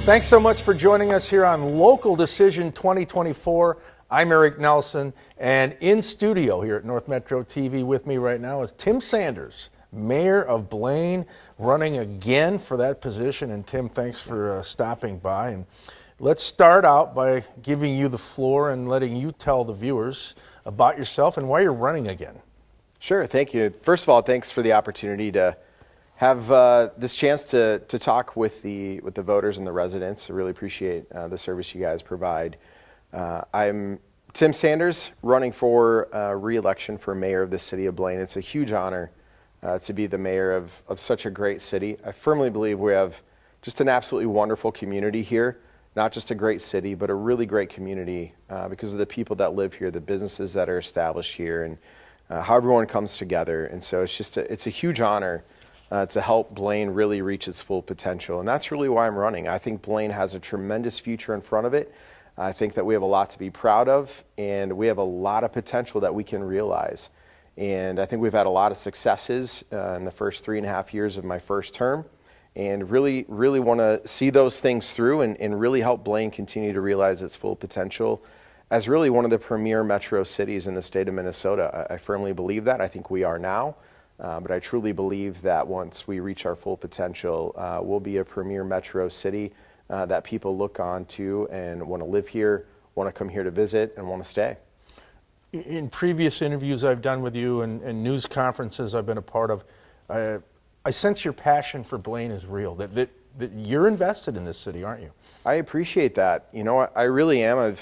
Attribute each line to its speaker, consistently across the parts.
Speaker 1: Thanks so much for joining us here on Local Decision 2024. I'm Eric Nelson, and in studio here at North Metro TV with me right now is Tim Sanders, Mayor of Blaine, running again for that position. And Tim, thanks for stopping by. And let's start out by giving you the floor and letting you tell the viewers about yourself and why you're running again.
Speaker 2: Sure, thank you. First of all, thanks for the opportunity to have this chance to talk with the voters and the residents. I really appreciate the service you guys provide. I'm Tim Sanders, running for re-election for mayor of the city of Blaine. It's a huge honor to be the mayor of such a great city. I firmly believe we have just an absolutely wonderful community here, not just a great city, but a really great community because of the people that live here, the businesses that are established here, and how everyone comes together. And so it's a huge honor to help Blaine really reach its full potential. And that's really why I'm running. I think Blaine has a tremendous future in front of it. I think that we have a lot to be proud of, and we have a lot of potential that we can realize. And I think we've had a lot of successes in the first 3.5 years of my first term, and really want to see those things through and really help Blaine continue to realize its full potential as really one of the premier metro cities in the state of Minnesota. I firmly believe that. I think we are now. But I truly believe that once we reach our full potential, we'll be a premier metro city that people look on to and want to live here, want to come here to visit, and want to stay.
Speaker 1: In previous interviews I've done with you and news conferences I've been a part of, I sense your passion for Blaine is real, that you're invested in this city, aren't you? I
Speaker 2: appreciate that. You know, I really am.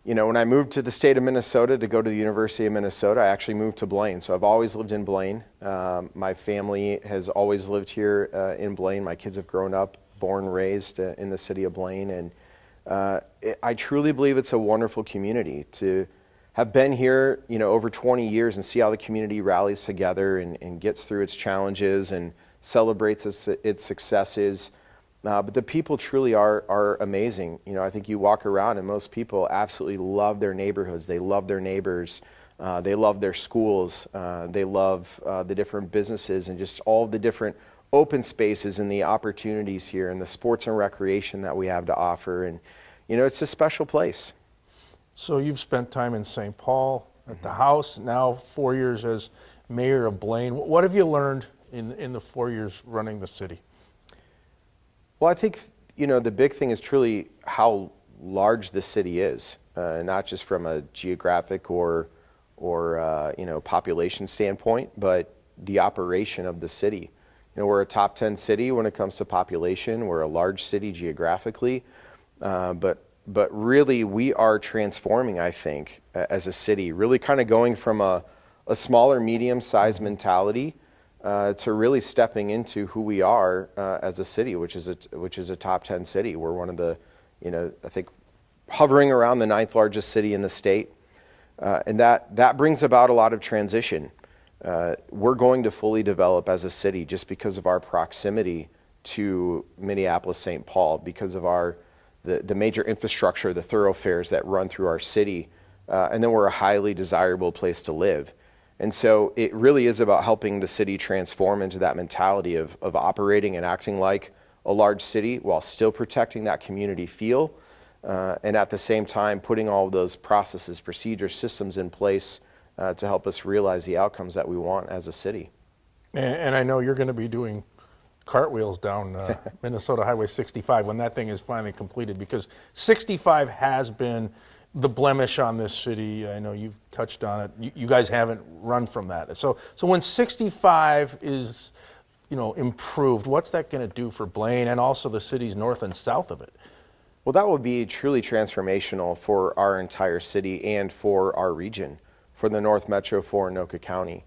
Speaker 2: When I moved to the state of Minnesota to go to the University of Minnesota, I actually moved to Blaine. So I've always lived in Blaine. My family has always lived here in Blaine. My kids have grown up, born, raised in the city of Blaine. And I truly believe it's a wonderful community to have been here, over 20 years and see how the community rallies together and gets through its challenges and celebrates its successes. But the people truly are amazing. I think you walk around and most people absolutely love their neighborhoods. They love their neighbors. They love their schools. They love the different businesses and just all the different open spaces and the opportunities here and the sports and recreation that we have to offer. And, it's a special place.
Speaker 1: So you've spent time in St. Paul at the House, now 4 years as mayor of Blaine. What have you learned in the 4 years running the city?
Speaker 2: Well, I think, the big thing is truly how large the city is, not just from a geographic or population standpoint, but the operation of the city. We're a top 10 city when it comes to population. We're a large city geographically, but really we are transforming, I think, as a city, really kind of going from a smaller, medium-sized mentality to really stepping into who we are as a city, which is a top 10 city. We're one of the, I think, hovering around the 9th largest city in the state, and that brings about a lot of transition. We're going to fully develop as a city just because of our proximity to Minneapolis-St. Paul, because of the major infrastructure, the thoroughfares that run through our city, and then we're a highly desirable place to live. And so it really is about helping the city transform into that mentality of operating and acting like a large city while still protecting that community feel, and at the same time putting all of those processes, procedures, systems in place to help us realize the outcomes that we want as a city.
Speaker 1: And I know you're going to be doing cartwheels down Minnesota Highway 65 when that thing is finally completed, because 65 has been the blemish on this city. I know you've touched on it. You guys haven't run from that. So when 65 is, improved, what's that going to do for Blaine and also the cities north and south of it?
Speaker 2: Well, that will be truly transformational for our entire city and for our region, for the North Metro, for Anoka County.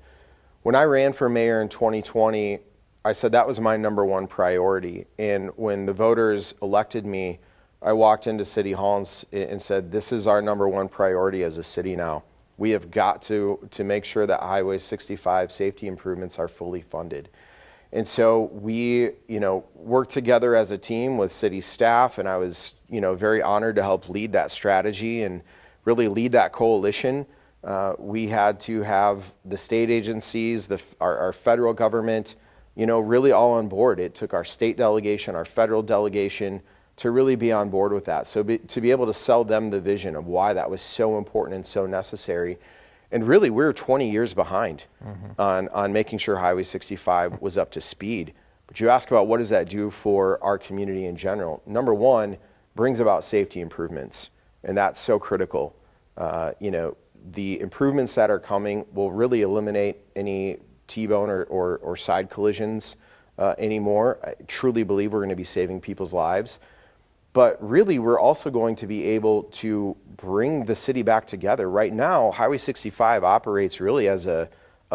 Speaker 2: When I ran for mayor in 2020, I said that was my number one priority. And when the voters elected me, I walked into City Hall and said, this is our number one priority as a city now. We have got to make sure that Highway 65 safety improvements are fully funded. And so we, worked together as a team with city staff, and I was, very honored to help lead that strategy and really lead that coalition. We had to have the state agencies, our federal government, really all on board. It took our state delegation, our federal delegation, to really be on board with that. So to be able to sell them the vision of why that was so important and so necessary. And really, we're 20 years behind on making sure Highway 65 was up to speed. But you ask about what does that do for our community in general. Number one, brings about safety improvements, and that's so critical. The improvements that are coming will really eliminate any T-bone or side collisions anymore. I truly believe we're going to be saving people's lives. But really, we're also going to be able to bring the city back together. Right now, Highway 65 operates really as a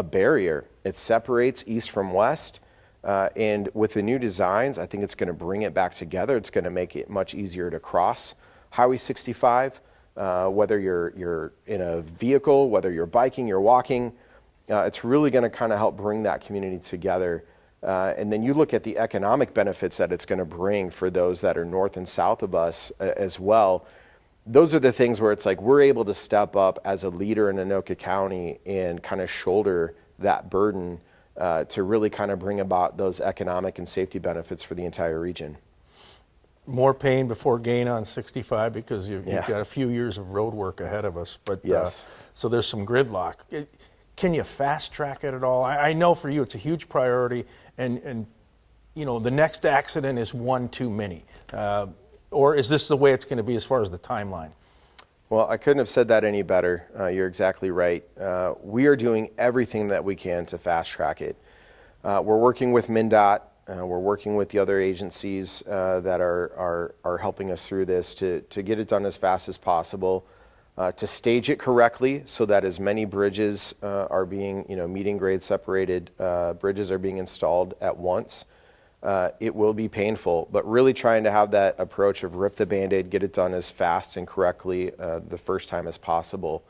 Speaker 2: barrier. It separates east from west. And with the new designs, I think it's going to bring it back together. It's going to make it much easier to cross Highway 65, whether you're in a vehicle, whether you're biking, you're walking. It's really going to kind of help bring that community together. And then you look at the economic benefits that it's going to bring for those that are north and south of us as well. Those are the things where it's like we're able to step up as a leader in Anoka County and kind of shoulder that burden to really kind of bring about those economic and safety benefits for the entire region.
Speaker 1: More pain before gain on 65 because you've got a few years of road work ahead of us. But
Speaker 2: yes.
Speaker 1: So there's some gridlock. Can you fast track it at all? I know for you it's a huge priority, and the next accident is one too many. Or is this the way it's going to be as far as the timeline?
Speaker 2: Well, I couldn't have said that any better. You're exactly right. We are doing everything that we can to fast track it. We're working with MnDOT. We're working with the other agencies that are helping us through this to get it done as fast as possible. To stage it correctly so that as many bridges are being, meeting grade separated bridges are being installed at once. It will be painful, but really trying to have that approach of rip the Band-Aid, get it done as fast and correctly the first time as possible.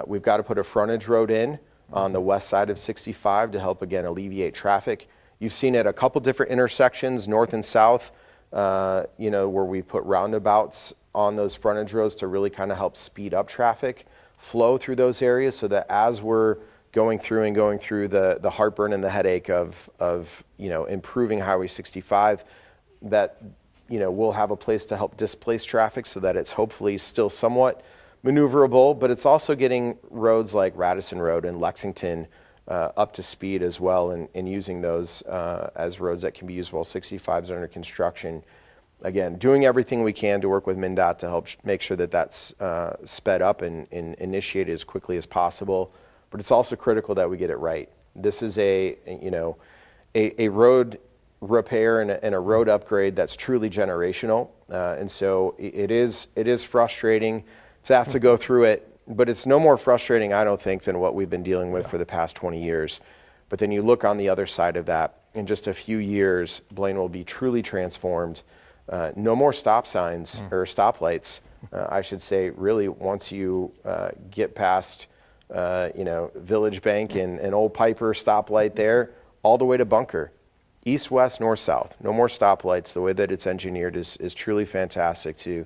Speaker 2: We've got to put a frontage road in on the west side of 65 to help, again, alleviate traffic. You've seen it at a couple different intersections, north and south, where we put roundabouts on those frontage roads to really kind of help speed up traffic flow through those areas so that as we're going through the heartburn and the headache of improving Highway 65, that we'll have a place to help displace traffic so that it's hopefully still somewhat maneuverable, but it's also getting roads like Radisson Road and Lexington up to speed as well, and using those as roads that can be used while 65s are under construction. Again, doing everything we can to work with MnDOT to help make sure that that's sped up and initiated as quickly as possible. But it's also critical that we get it right. This is a road repair and a road upgrade that's truly generational, and so it is frustrating to have to go through it. But it's no more frustrating, I don't think, than what we've been dealing with for the past 20 years. But then you look on the other side of that, in just a few years, Blaine will be truly transformed. No more stop signs or stoplights, I should say, really, once you get past, Village Bank and Old Piper stoplight there, all the way to Bunker. East, west, north, south. No more stoplights. The way that it's engineered is truly fantastic to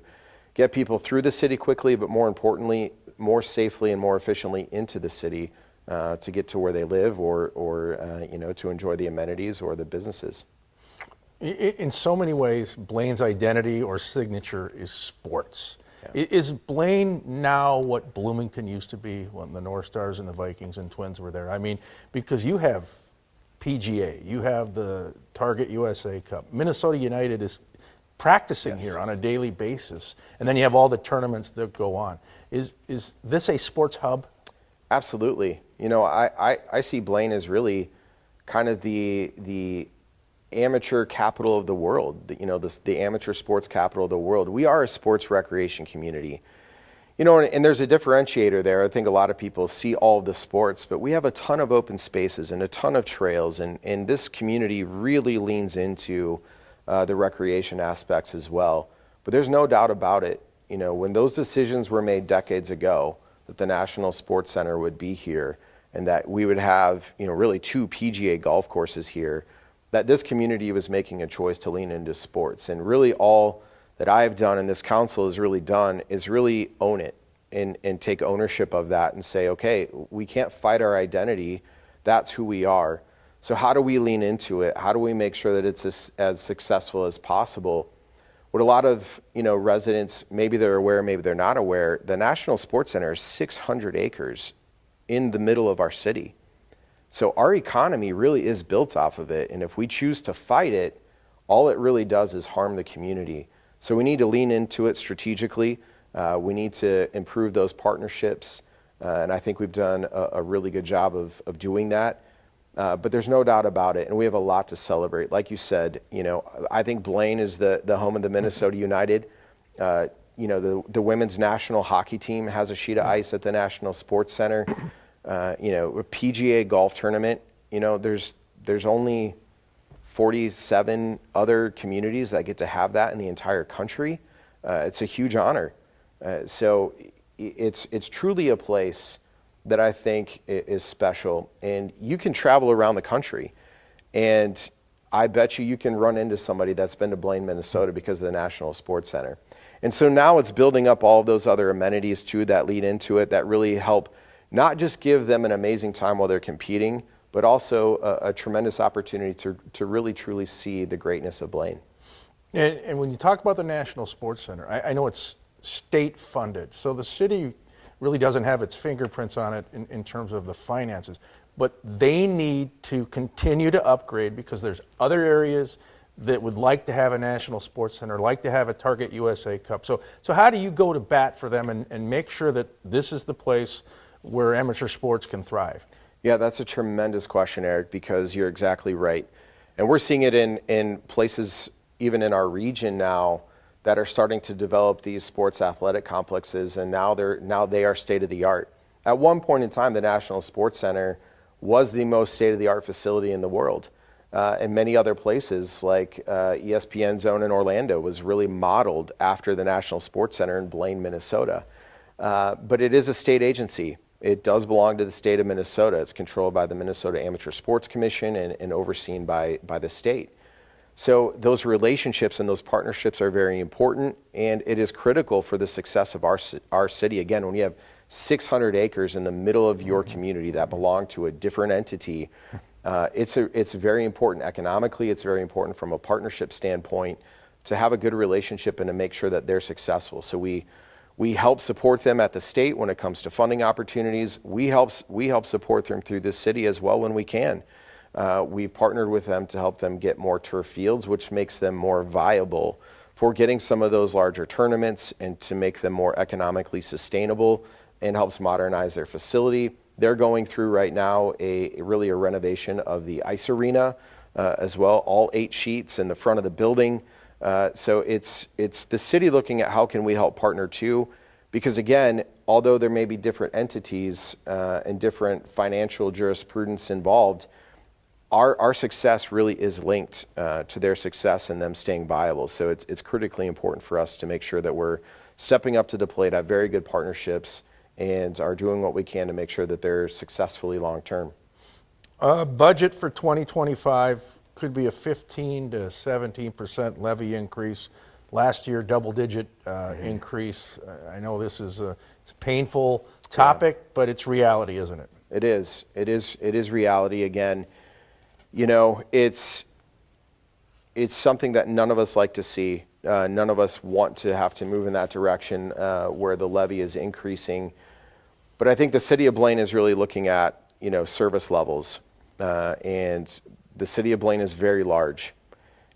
Speaker 2: get people through the city quickly, but more importantly, more safely and more efficiently into the city to get to where they live or to enjoy the amenities or the businesses.
Speaker 1: In so many ways, Blaine's identity or signature is sports. Yeah. Is Blaine now what Bloomington used to be when the North Stars and the Vikings and Twins were there? I mean, because you have PGA, you have the Target USA Cup, Minnesota United is practicing here on a daily basis, and then you have all the tournaments that go on. Is this a sports hub?
Speaker 2: Absolutely. I see Blaine as really kind of the amateur capital of the world, the amateur sports capital of the world. We are a sports recreation community. And there's a differentiator there. I think a lot of people see all of the sports, but we have a ton of open spaces and a ton of trails, and this community really leans into the recreation aspects as well. But there's no doubt about it, when those decisions were made decades ago, that the National Sports Center would be here and that we would have, really 2 PGA golf courses here, that this community was making a choice to lean into sports. And really all that I have done and this council has really done is really own it and take ownership of that and say, okay, we can't fight our identity. That's who we are. So how do we lean into it? How do we make sure that it's as successful as possible? what a lot of residents, maybe they're aware, maybe they're not aware, the National Sports Center is 600 acres in the middle of our city. So our economy really is built off of it, and if we choose to fight it, all it really does is harm the community. So we need to lean into it strategically. We need to improve those partnerships, and I think we've done a really good job of doing that. But there's no doubt about it, and we have a lot to celebrate. Like you said, I think Blaine is the home of the Minnesota United. The women's national hockey team has a sheet of ice at the National Sports Center. A PGA golf tournament. There's only 47 other communities that get to have that in the entire country. It's a huge honor. So it's truly a place that I think is special. And you can travel around the country, and I bet you can run into somebody that's been to Blaine, Minnesota because of the National Sports Center. And so now it's building up all of those other amenities too that lead into it that really help not just give them an amazing time while they're competing, but also a tremendous opportunity to really truly see the greatness of Blaine.
Speaker 1: And when you talk about the National Sports Center, I know it's state funded, so the city really doesn't have its fingerprints on it in terms of the finances, but they need to continue to upgrade because there's other areas that would like to have a National Sports Center, like to have a Target USA Cup. So how do you go to bat for them and make sure that this is the place where amateur sports can thrive?
Speaker 2: Yeah, that's a tremendous question, Eric, because you're exactly right. And we're seeing it in places, even in our region now, that are starting to develop these sports athletic complexes, and now they are state-of-the-art. At one point in time, the National Sports Center was the most state-of-the-art facility in the world. And many other places, like ESPN Zone in Orlando, was really modeled after the National Sports Center in Blaine, Minnesota. But it is a state agency. It does belong to the state of Minnesota. It's controlled by the Minnesota Amateur Sports Commission and overseen by the state. So those relationships and those partnerships are very important, and it is critical for the success of our city. Again, when you have 600 acres in the middle of your community that belong to a different entity, it's very important economically. It's very important from a partnership standpoint to have a good relationship and to make sure that they're successful. So we help support them at the state when it comes to funding opportunities. We help support them through the city as well when we can. We've partnered with them to help them get more turf fields, which makes them more viable for getting some of those larger tournaments and to make them more economically sustainable and helps modernize their facility. They're going through right now a renovation of the ice arena as well, all 8 sheets in the front of the building. So it's the city looking at how can we help partner too, because again, although there may be different entities and different financial jurisprudence involved, our success really is linked to their success and them staying viable. So it's critically important for us to make sure that we're stepping up to the plate, have very good partnerships, and are doing what we can to make sure that they're successfully long term.
Speaker 1: Budget for 2025 could be a 15 to 17% levy increase. Last year, double-digit increase. I know this is it's a painful topic, but it's reality, isn't it?
Speaker 2: It is. It is reality. Again, it's something that none of us like to see. None of us want to have to move in that direction where the levy is increasing. But I think the city of Blaine is really looking at service levels, and the city of Blaine is very large.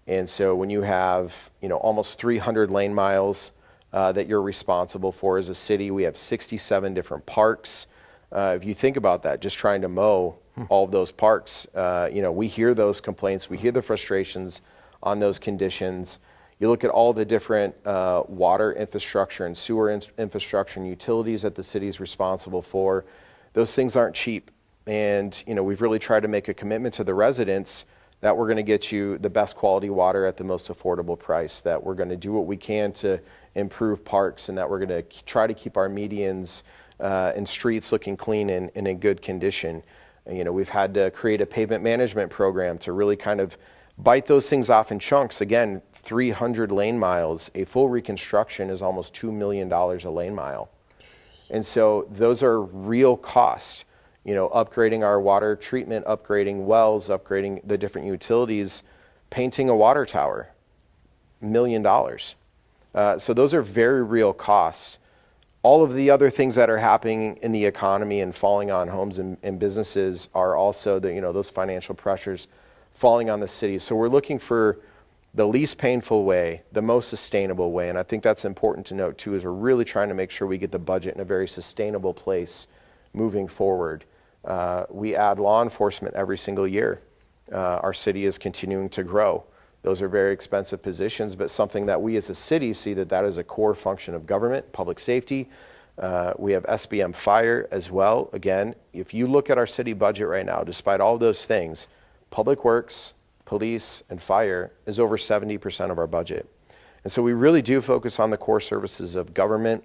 Speaker 2: And so when you have almost 300 lane miles that you're responsible for as a city, we have 67 different parks. If you think about that, just trying to mow all of those parks, we hear those complaints, we hear the frustrations on those conditions. You look at all the different water infrastructure and sewer infrastructure and utilities that the city is responsible for. Those things aren't cheap. And we've really tried to make a commitment to the residents that we're going to get you the best quality water at the most affordable price, that we're going to do what we can to improve parks, and that we're going to try to keep our medians and streets looking clean and in good condition. We've had to create a pavement management program to really kind of bite those things off in chunks. Again, 300 lane miles, a full reconstruction is almost $2 million a lane mile. And so those are real costs. Upgrading our water treatment, upgrading wells, upgrading the different utilities, painting a water tower, $1 million. So those are very real costs. All of the other things that are happening in the economy and falling on homes and businesses are also those financial pressures falling on the city. So we're looking for the least painful way, the most sustainable way. And I think that's important to note too, is we're really trying to make sure we get the budget in a very sustainable place moving forward. We add law enforcement every single year. Our city is continuing to grow. Those are very expensive positions, but something that we as a city see that is a core function of government, public safety. We have SBM Fire as well. Again, if you look at our city budget right now, despite all of those things, public works, police, and fire is over 70% of our budget. And so we really do focus on the core services of government,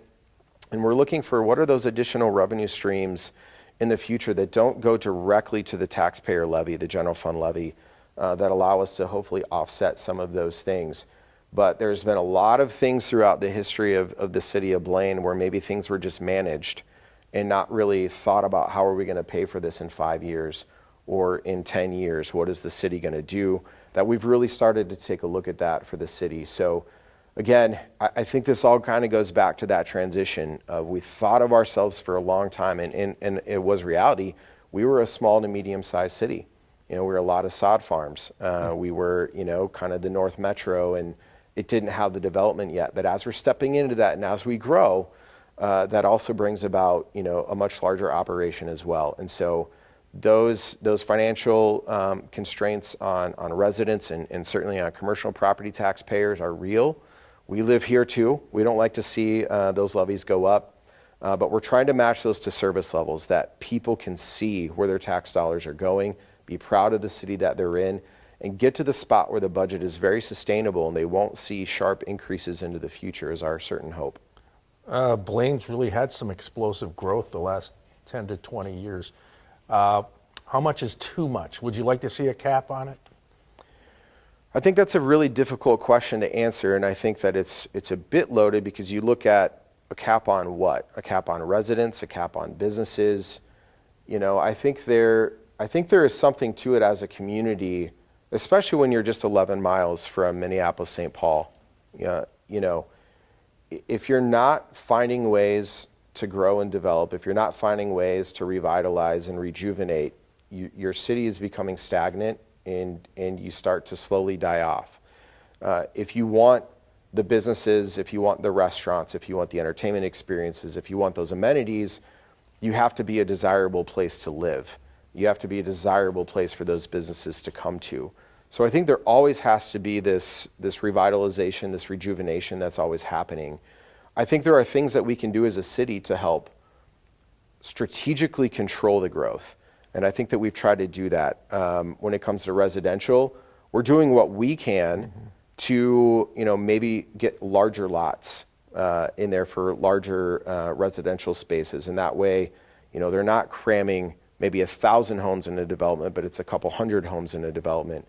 Speaker 2: and we're looking for what are those additional revenue streams in the future that don't go directly to the taxpayer levy, the general fund levy, that allow us to hopefully offset some of those things. But there's been a lot of things throughout the history of the city of Blaine where maybe things were just managed and not really thought about how are we going to pay for this in 5 years or in 10 years. What is the city going to do? That we've really started to take a look at that for the city. So again, I think this all kind of goes back to that transition of we thought of ourselves for a long time and it was reality. We were a small to medium-sized city. We were a lot of sod farms. We were, kind of the North Metro, and it didn't have the development yet. But as we're stepping into that and as we grow, that also brings about, a much larger operation as well. And so those financial constraints on residents and certainly on commercial property taxpayers are real. We live here too. We don't like to see those levies go up. But we're trying to match those to service levels that people can see where their tax dollars are going, be proud of the city that they're in, and get to the spot where the budget is very sustainable and they won't see sharp increases into the future is our certain hope.
Speaker 1: Blaine's really had some explosive growth the last 10 to 20 years. How much is too much? Would you like to see a cap on it?
Speaker 2: I think that's a really difficult question to answer, and I think that it's a bit loaded because you look at a cap on what? A cap on residents, a cap on businesses. I think there is something to it as a community, especially when you're just 11 miles from Minneapolis-St. Paul. If you're not finding ways to grow and develop, if you're not finding ways to revitalize and rejuvenate, your city is becoming stagnant and you start to slowly die off. If you want the businesses, if you want the restaurants, if you want the entertainment experiences, if you want those amenities, you have to be a desirable place to live. You have to be a desirable place for those businesses to come to. So I think there always has to be this revitalization, this rejuvenation that's always happening. I think there are things that we can do as a city to help strategically control the growth. And I think that we've tried to do that. When it comes to residential, we're doing what we can to maybe get larger lots in there for larger residential spaces. And that way, they're not cramming maybe 1,000 homes in a development, but it's a couple hundred homes in a development.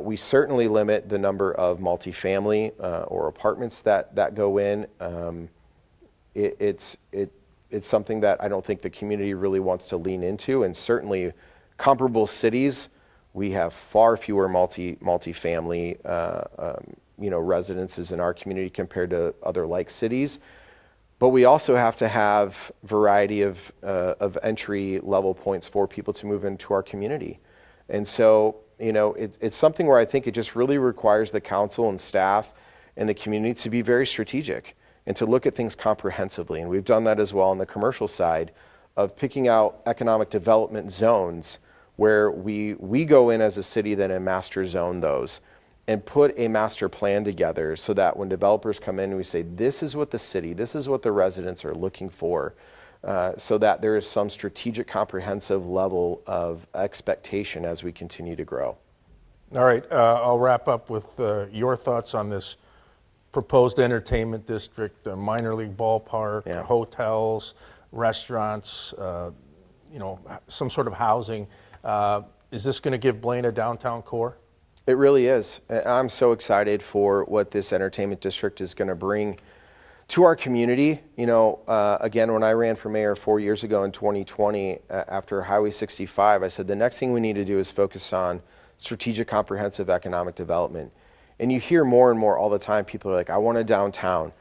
Speaker 2: We certainly limit the number of multifamily or apartments that go in. It's something that I don't think the community really wants to lean into, and certainly comparable cities, we have far fewer multifamily residences in our community compared to other like cities. But we also have to have variety of entry level points for people to move into our community. And so, it's something where I think it just really requires the council and staff and the community to be very strategic and to look at things comprehensively. And we've done that as well on the commercial side of picking out economic development zones where we go in as a city then and master zone those and put a master plan together so that when developers come in, we say, this is what the city, this is what the residents are looking for, so that there is some strategic, comprehensive level of expectation as we continue to grow.
Speaker 1: All right, I'll wrap up with your thoughts on this proposed entertainment district, a minor league ballpark, hotels, restaurants, some sort of housing. Is this going to give Blaine a downtown core?
Speaker 2: It really is. I'm so excited for what this entertainment district is going to bring to our community. Again, when I ran for mayor 4 years ago in 2020, after Highway 65, I said the next thing we need to do is focus on strategic comprehensive economic development. And you hear more and more all the time, people are like, I want a downtown.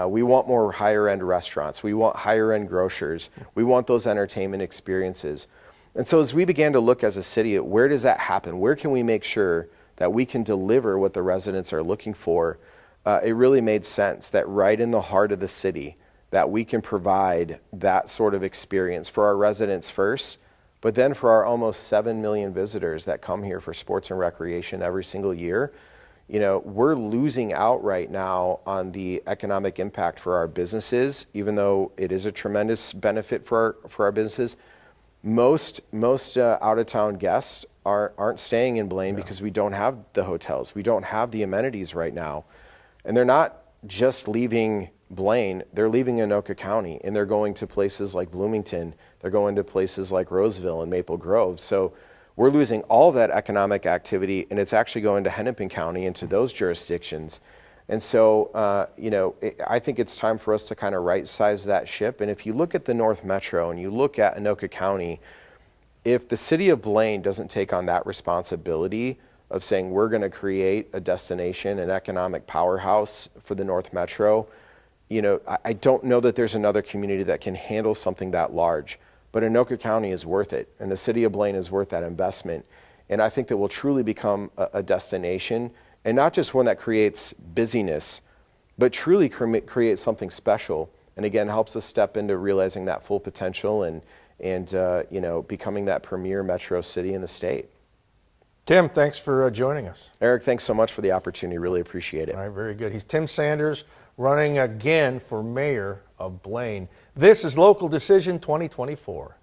Speaker 2: We want more higher end restaurants. We want higher end grocers. We want those entertainment experiences. And so as we began to look as a city at where does that happen? Where can we make sure that we can deliver what the residents are looking for? It really made sense that right in the heart of the city, that we can provide that sort of experience for our residents first, but then for our almost 7 million visitors that come here for sports and recreation every single year. You know, we're losing out right now on the economic impact for our businesses, even though it is a tremendous benefit for our businesses. Most out-of-town guests aren't staying in Blaine because we don't have the hotels. We don't have the amenities right now. And they're not just leaving Blaine, they're leaving Anoka County, and they're going to places like Bloomington. They're going to places like Roseville and Maple Grove. So we're losing all that economic activity, and it's actually going to Hennepin County, into those jurisdictions. And so, you know, I think it's time for us to kind of right-size that ship. And if you look at the North Metro and you look at Anoka County, if the city of Blaine doesn't take on that responsibility of saying we're going to create a destination, an economic powerhouse for the North Metro, you know, I don't know that there's another community that can handle something that large. But Anoka County is worth it, and the city of Blaine is worth that investment. And I think that we'll truly become a destination, and not just one that creates busyness, but truly creates something special. And again, helps us step into realizing that full potential and you know, becoming that premier metro city in the state.
Speaker 1: Tim, thanks for joining us.
Speaker 2: Eric, thanks so much for the opportunity. Really appreciate it.
Speaker 1: All right, very good. He's Tim Sanders, running again for mayor of Blaine. This is Local Decision 2024.